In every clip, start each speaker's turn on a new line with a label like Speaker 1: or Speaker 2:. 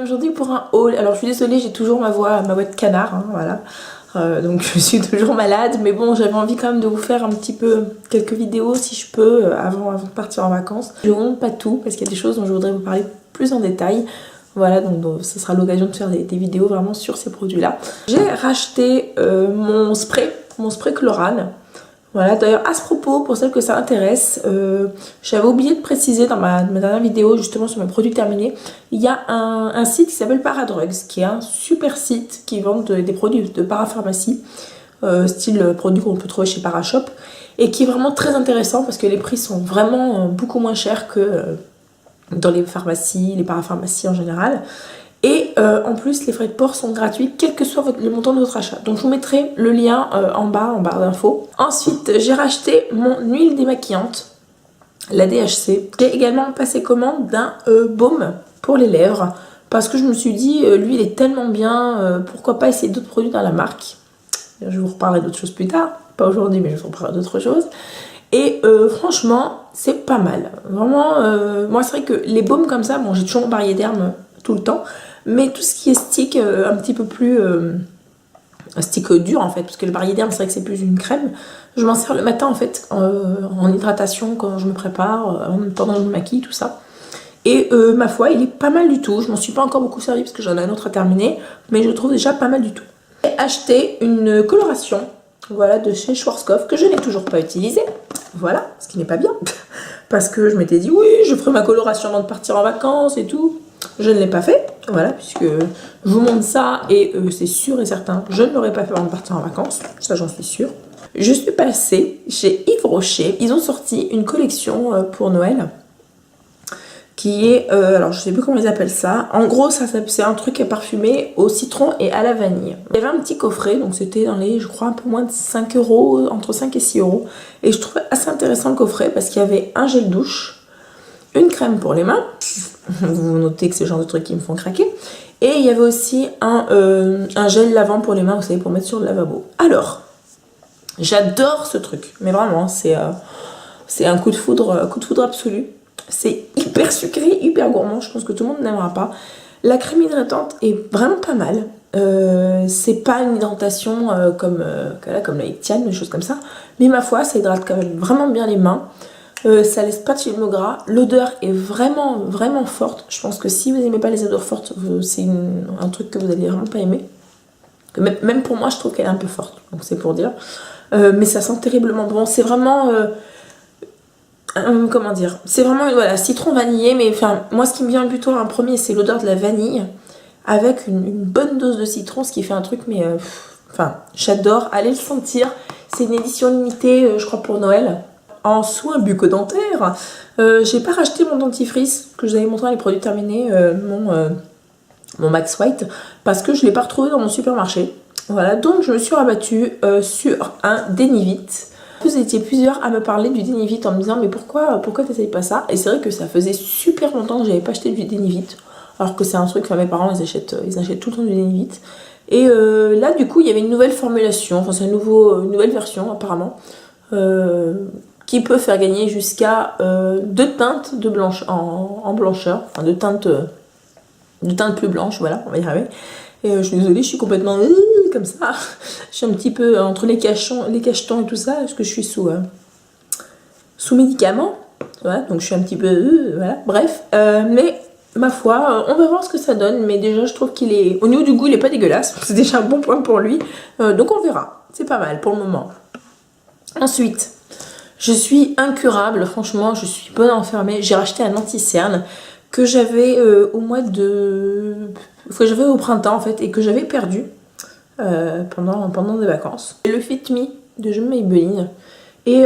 Speaker 1: Aujourd'hui pour un haul. Alors je suis désolée, j'ai toujours ma voix de canard, hein, voilà. Donc je suis toujours malade, mais bon, j'avais envie quand même de vous faire un petit peu quelques vidéos si je peux avant de partir en vacances. Je ne vous montre pas tout parce qu'il y a des choses dont je voudrais vous parler plus en détail. Voilà, donc ce sera l'occasion de faire des vidéos vraiment sur ces produits-là. J'ai racheté mon spray Chlorane. Voilà, d'ailleurs à ce propos, pour celles que ça intéresse, j'avais oublié de préciser dans ma dernière vidéo justement sur mes produits terminés, il y a un site qui s'appelle Paradrugs, qui est un super site qui vend des produits de parapharmacie, style produits qu'on peut trouver chez Parashop, et qui est vraiment très intéressant parce que les prix sont vraiment beaucoup moins chers que dans les pharmacies, les parapharmacies en général. Et en plus, les frais de port sont gratuits, quel que soit le montant de votre achat. Donc je vous mettrai le lien en barre d'infos. Ensuite, j'ai racheté mon huile démaquillante, la DHC. J'ai également passé commande d'un baume pour les lèvres, parce que je me suis dit, l'huile est tellement bien, pourquoi pas essayer d'autres produits dans la marque. Je vous reparlerai d'autres choses plus tard, pas aujourd'hui, mais je vous reparlerai d'autres choses. Et franchement, c'est pas mal. Vraiment, moi c'est vrai que les baumes comme ça, bon j'ai toujours mon Barriederm tout le temps, mais tout ce qui est stick un petit peu plus stick dur en fait, parce que le Barriederm c'est vrai que c'est plus une crème, je m'en sers le matin en fait en hydratation quand je me prépare, pendant que je me maquille, tout ça. Et ma foi, il est pas mal du tout. Je m'en suis pas encore beaucoup servi parce que j'en ai un autre à terminer, mais je le trouve déjà pas mal du tout. J'ai acheté une coloration, voilà, de chez Schwarzkopf, que je n'ai toujours pas utilisée. Voilà, ce qui n'est pas bien, parce que je m'étais dit oui, je ferai ma coloration avant de partir en vacances et tout. Je ne l'ai pas fait, voilà, puisque je vous montre ça et c'est sûr et certain, je ne l'aurais pas fait avant de partir en vacances, ça j'en suis sûre. Je suis passée chez Yves Rocher, ils ont sorti une collection pour Noël, qui est, alors je sais plus comment ils appellent ça, en gros c'est un truc à parfumer au citron et à la vanille. Il y avait un petit coffret, donc c'était dans les, je crois, un peu moins de 5 euros, entre 5 et 6 euros, et je trouvais assez intéressant le coffret parce qu'il y avait un gel douche, une crème pour les mains, vous notez que c'est le genre de trucs qui me font craquer, et il y avait aussi un gel lavant pour les mains, vous savez, pour mettre sur le lavabo. Alors, j'adore ce truc, mais vraiment, c'est un coup de foudre absolu. C'est hyper sucré, hyper gourmand, je pense que tout le monde n'aimera pas. La crème hydratante est vraiment pas mal. C'est pas une hydratation comme la Ictiane, des choses comme ça. Mais ma foi, ça hydrate quand même vraiment bien les mains. Ça laisse pas de film gras. L'odeur est vraiment, vraiment forte. Je pense que si vous n'aimez pas les odeurs fortes, c'est un truc que vous allez vraiment pas aimer. Même pour moi, je trouve qu'elle est un peu forte. Donc c'est pour dire. Mais ça sent terriblement bon. C'est vraiment... comment dire, c'est vraiment voilà, citron vanillé, mais enfin moi ce qui me vient plutôt en premier c'est l'odeur de la vanille avec une bonne dose de citron, ce qui fait un truc, mais enfin j'adore, allez le sentir. C'est une édition limitée, je crois, pour Noël, en soins bucco-dentaires. J'ai pas racheté mon dentifrice que je vous avais montré dans les produits terminés, mon Max White, parce que je l'ai pas retrouvé dans mon supermarché. Voilà, donc je me suis rabattue sur un Denivite. Vous étiez plusieurs à me parler du Denivite en me disant mais pourquoi t'essayes pas ça? Et c'est vrai que ça faisait super longtemps que j'avais pas acheté du Denivite, alors que c'est un truc, enfin mes parents ils achètent tout le temps du Denivite. Et là du coup il y avait une nouvelle formulation, enfin c'est une nouvelle version apparemment, qui peut faire gagner jusqu'à 2 teintes de blanche en blancheur, enfin 2 teintes plus blanches, voilà, on va y arriver. Et je suis désolée, je suis complètement comme ça. Je suis un petit peu entre les cachetons et tout ça, parce que je suis sous médicaments. Voilà, donc je suis un petit peu... voilà, bref. Mais ma foi, on va voir ce que ça donne. Mais déjà, je trouve qu'il est... Au niveau du goût, il n'est pas dégueulasse. C'est déjà un bon point pour lui. Donc on verra. C'est pas mal pour le moment. Ensuite, je suis incurable. Franchement, je suis bonne à enfermer. J'ai racheté un anti-cerne que j'avais j'avais au printemps en fait, et que j'avais perdu pendant des vacances. Le Fit Me de Maybelline, et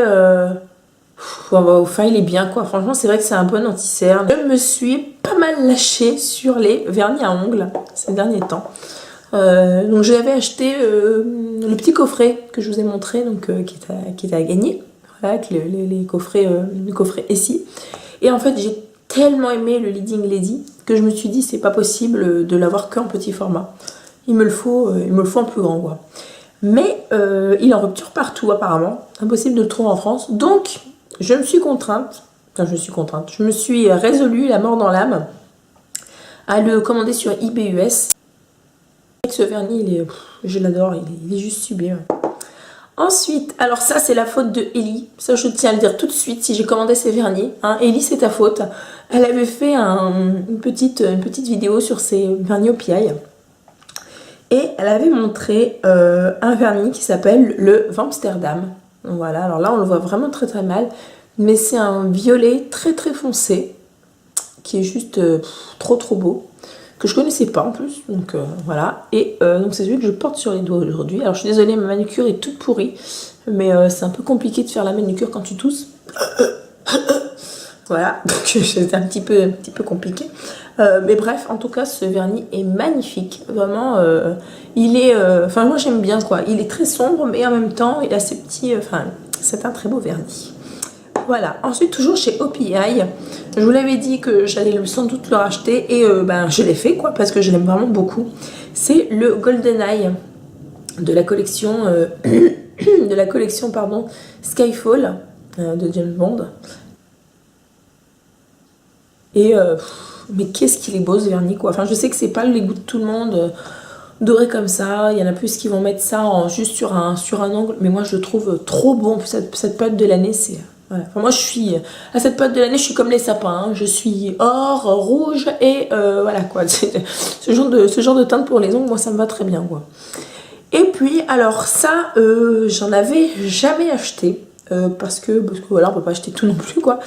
Speaker 1: enfin il est bien quoi, franchement c'est vrai que c'est un bon anti-cerne. Je me suis pas mal lâchée sur les vernis à ongles ces derniers temps, donc j'avais acheté le petit coffret que je vous ai montré, donc qui est à gagner, voilà, avec le coffret ici. Et en fait j'ai tellement aimé le Leading Lady que je me suis dit c'est pas possible de l'avoir qu'en petit format. Il me le faut en plus grand quoi. Mais il est en rupture partout apparemment. Impossible de le trouver en France. Donc je me suis contrainte, je me suis résolue la mort dans l'âme à le commander sur eBay US. Ce vernis, je l'adore, il est juste sublime. Ensuite, alors ça c'est la faute de Ellie, ça je tiens à le dire tout de suite si j'ai commandé ces vernis. Hein. Ellie, c'est ta faute. Elle avait fait une petite vidéo sur ses vernis au PI. Et elle avait montré un vernis qui s'appelle le Amsterdam. Voilà, alors là on le voit vraiment très très mal. Mais c'est un violet très très foncé, qui est juste trop trop beau. Que je connaissais pas en plus, donc voilà. Et donc c'est celui que je porte sur les doigts aujourd'hui. Alors je suis désolée, ma manucure est toute pourrie, mais c'est un peu compliqué de faire la manucure quand tu tousses. Voilà, donc c'est un petit peu compliqué. Mais bref, en tout cas, ce vernis est magnifique. Vraiment, il est... Enfin, moi j'aime bien quoi. Il est très sombre, mais en même temps, il a ces petits... Enfin, c'est un très beau vernis. Voilà, ensuite toujours chez OPI, je vous l'avais dit que j'allais sans doute le racheter et je l'ai fait quoi parce que je l'aime vraiment beaucoup. C'est le GoldenEye de la collection Skyfall de James Bond. Et mais qu'est-ce qu'il est beau ce vernis quoi. Enfin je sais que c'est pas les goûts de tout le monde doré comme ça, il y en a plus qui vont mettre ça juste sur un angle, mais moi je le trouve trop bon. Cette période de l'année c'est... Voilà. Enfin, moi je suis à cette période de l'année je suis comme les sapins, hein. Je suis or, rouge et voilà quoi. Ce genre de teinte pour les ongles, moi ça me va très bien quoi. Et puis alors ça j'en avais jamais acheté parce que voilà on peut pas acheter tout non plus quoi.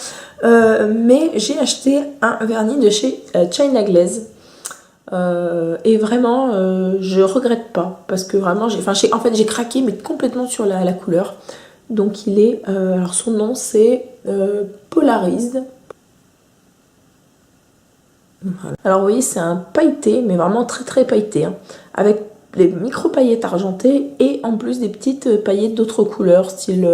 Speaker 1: Mais j'ai acheté un vernis de chez China Glaze. Et vraiment je regrette pas parce que vraiment j'ai craqué mais complètement sur la couleur. Donc il est, alors son nom c'est Polarized. Voilà. Alors vous voyez c'est un pailleté, mais vraiment très très pailleté, hein, avec les micro paillettes argentées et en plus des petites paillettes d'autres couleurs, style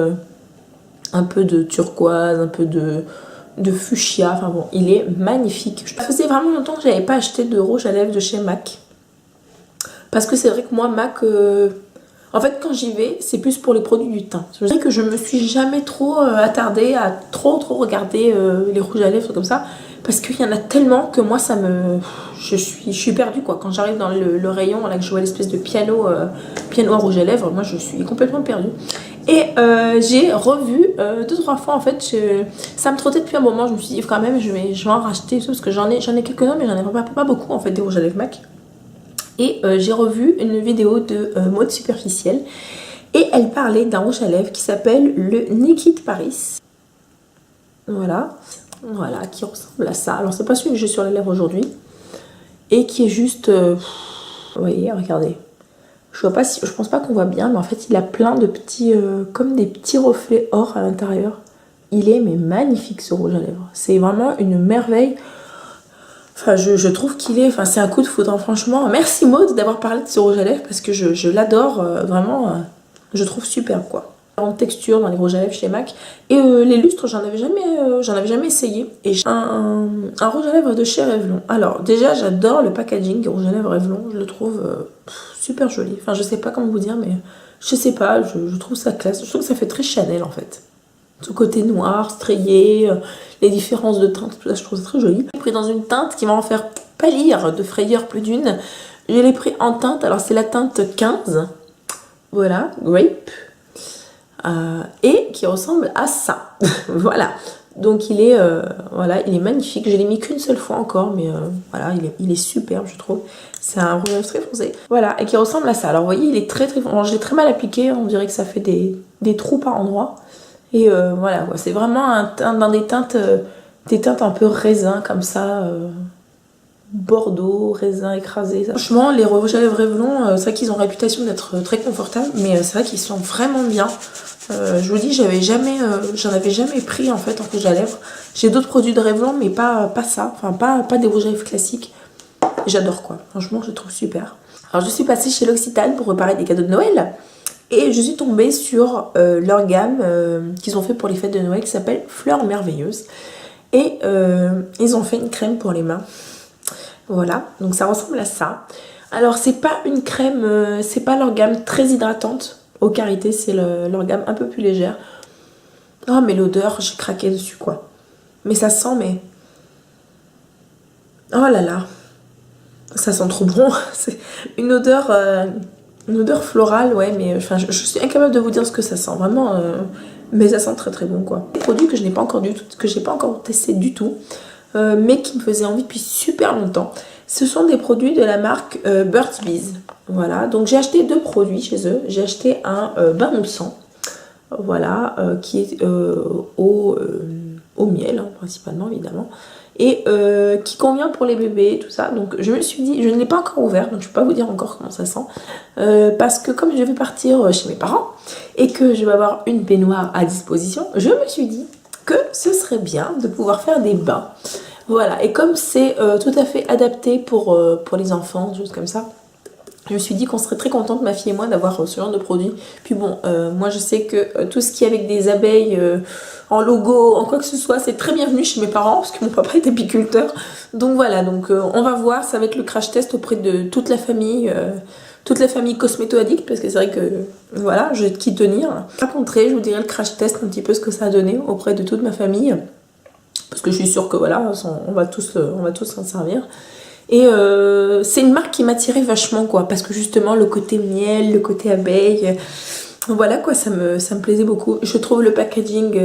Speaker 1: un peu de turquoise, un peu de fuchsia, enfin bon, il est magnifique. Ça faisait vraiment longtemps que j'avais pas acheté de rouge à lèvres de chez MAC. Parce que c'est vrai que moi MAC... En fait, quand j'y vais, c'est plus pour les produits du teint. C'est vrai que je me suis jamais trop attardée à trop regarder les rouges à lèvres comme ça. Parce qu'il y en a tellement que moi, ça me... Je suis perdue, quoi. Quand j'arrive dans le rayon, là, que je vois l'espèce de piano à rouge à lèvres, moi, je suis complètement perdue. Et j'ai revu 2-3 fois, en fait, ça me trottait depuis un moment. Je me suis dit, quand même, je vais en racheter. Parce que j'en ai quelques-uns, mais j'en ai pas beaucoup, en fait, des rouges à lèvres MAC. Et j'ai revu une vidéo de Maude Superficielle et elle parlait d'un rouge à lèvres qui s'appelle le Naked Paris. Voilà, qui ressemble à ça. Alors c'est pas celui que j'ai sur les lèvres aujourd'hui et qui est juste, vous voyez, regardez. Je pense pas qu'on voit bien, mais en fait il a plein de petits, comme des petits reflets or à l'intérieur. Il est mais magnifique ce rouge à lèvres. C'est vraiment une merveille. Enfin, je trouve qu'il est... Enfin, c'est un coup de foudre, hein, franchement. Merci Maude d'avoir parlé de ce rouge à lèvres parce que je l'adore, vraiment. Je trouve superbe, quoi. Différentes textures dans les rouges à lèvres chez MAC. Et les lustres, j'en avais jamais essayé. Et j'ai un rouge à lèvres de chez Revlon. Alors, déjà, j'adore le packaging du rouge à lèvres Revlon. Je le trouve super joli. Enfin, je sais pas comment vous dire, mais je sais pas, je trouve ça classe. Je trouve que ça fait très Chanel, en fait. Ce côté noir, strié, les différences de teinte, tout ça, je trouve ça très joli. J'ai pris dans une teinte qui va en faire pâlir de frayeur plus d'une. Je l'ai pris en teinte, alors c'est la teinte 15, voilà, Grape, et qui ressemble à ça, voilà. Donc il est magnifique, je l'ai mis qu'une seule fois encore, mais voilà, il est superbe je trouve. C'est un rouge à lèvres très foncé, voilà, et qui ressemble à ça. Alors vous voyez, il est très très foncé, je l'ai très mal appliqué, on dirait que ça fait des trous par endroits. Et voilà, c'est vraiment dans des teintes un peu raisin comme ça, bordeaux, raisin écrasé. Ça. Franchement, les rouges à lèvres Revlon, c'est vrai qu'ils ont réputation d'être très confortables, mais c'est vrai qu'ils sont vraiment bien. Je vous dis, j'en avais jamais pris en fait en rouge à lèvres. J'ai d'autres produits de Revlon, mais pas ça, enfin pas des rouges à lèvres classiques. J'adore quoi, franchement, je trouve super. Alors je suis passée chez L'Occitane pour préparer des cadeaux de Noël. Et je suis tombée sur leur gamme qu'ils ont fait pour les fêtes de Noël qui s'appelle Fleurs Merveilleuses. Et ils ont fait une crème pour les mains. Voilà, donc ça ressemble à ça. Alors c'est pas une crème, c'est pas leur gamme très hydratante. Au karité, c'est leur gamme un peu plus légère. Oh mais l'odeur, j'ai craqué dessus quoi. Mais ça sent mais... Oh là là. Ça sent trop bon. C'est une odeur florale, ouais, mais enfin, je suis incapable de vous dire ce que ça sent, vraiment. Mais ça sent très très bon, quoi. Des produits que je n'ai pas encore testé du tout, mais qui me faisaient envie depuis super longtemps. Ce sont des produits de la marque Burt's Bees. Voilà, donc j'ai acheté 2 produits chez eux. J'ai acheté un bain moussant, voilà, qui est au miel, hein, principalement évidemment, et qui convient pour les bébés, tout ça. Donc je me suis dit, je ne l'ai pas encore ouvert, donc je ne peux pas vous dire encore comment ça sent, parce que comme je vais partir chez mes parents et que je vais avoir une baignoire à disposition, je me suis dit que ce serait bien de pouvoir faire des bains. Voilà, et comme c'est tout à fait adapté pour les enfants, choses comme ça, je me suis dit qu'on serait très contente, ma fille et moi, d'avoir ce genre de produit. Puis bon, moi je sais que tout ce qui est avec des abeilles en logo, en quoi que ce soit, c'est très bienvenu chez mes parents, parce que mon papa est apiculteur. Donc voilà, donc on va voir, ça va être le crash test auprès de toute la famille cosméto-addict, parce que c'est vrai que voilà, j'ai de qui tenir. Raconterai, je vous dirai le crash test, un petit peu ce que ça a donné auprès de toute ma famille, parce que je suis sûre que voilà, on va tous s'en servir. Et c'est une marque qui m'attirait vachement, quoi, parce que justement le côté miel, le côté abeille, voilà quoi, ça me plaisait beaucoup. Je trouve le packaging,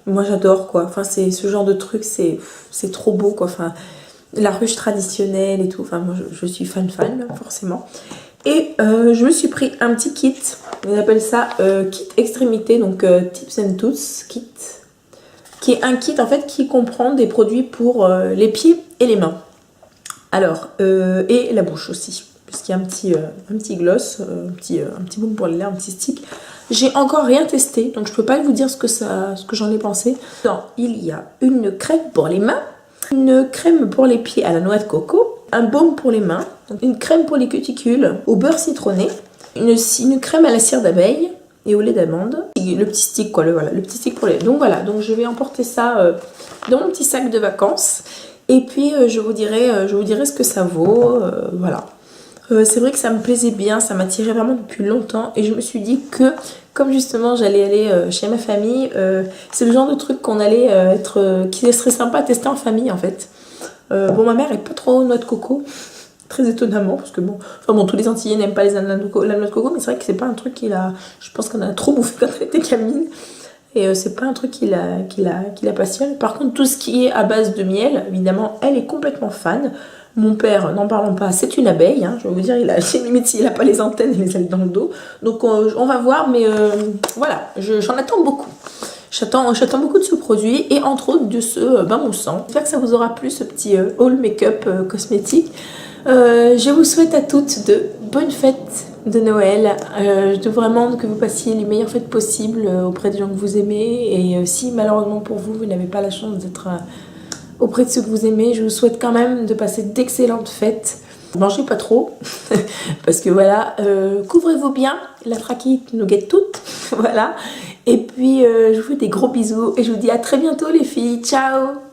Speaker 1: moi j'adore, quoi, enfin c'est ce genre de truc, c'est trop beau, quoi, enfin la ruche traditionnelle et tout, enfin moi je suis fan forcément. Et je me suis pris un petit kit, on appelle ça kit extrémité, donc Tips and Tools kit, qui est un kit en fait qui comprend des produits pour les pieds et les mains. Alors, et la bouche aussi, puisqu'il y a un petit gloss, un petit baume pour les lèvres, un petit stick. J'ai encore rien testé, donc je peux pas vous dire ce que j'en ai pensé. Non, il y a une crème pour les mains, une crème pour les pieds à la noix de coco, un baume pour les mains, une crème pour les cuticules au beurre citronné, une crème à la cire d'abeille et au lait d'amande, le petit stick, quoi, le petit stick pour les... Donc voilà, donc je vais emporter ça dans mon petit sac de vacances. Et puis je vous dirai ce que ça vaut, voilà. C'est vrai que ça me plaisait bien, ça m'attirait vraiment depuis longtemps. Et je me suis dit que, comme justement j'allais aller chez ma famille, c'est le genre de truc qu'on allait qui serait sympa à tester en famille en fait. Bon, ma mère est pas trop noix de coco, très étonnamment, parce que bon, tous les Antillais n'aiment pas la noix de coco, mais c'est vrai que c'est pas un truc je pense qu'on en a trop bouffé quand elle était gamine. Et c'est pas un truc qui la passionne. Par contre, tout ce qui est à base de miel, évidemment, elle est complètement fan. Mon père, n'en parlons pas, c'est une abeille, hein, je vais vous dire, limite s'il n'a pas les antennes et les ailes dans le dos. Donc on va voir, mais voilà, j'en attends beaucoup. J'attends beaucoup de ce produit et entre autres de ce bain moussant. J'espère que ça vous aura plu, ce petit haul make-up cosmétique. Je vous souhaite à toutes de bonnes fêtes de Noël. Je veux vraiment que vous passiez les meilleures fêtes possibles auprès des gens que vous aimez. Et si malheureusement pour vous, vous n'avez pas la chance d'être auprès de ceux que vous aimez, je vous souhaite quand même de passer d'excellentes fêtes. Mangez pas trop, parce que voilà, couvrez-vous bien, la trachite nous guette toutes, voilà. Et puis je vous fais des gros bisous et je vous dis à très bientôt les filles, ciao!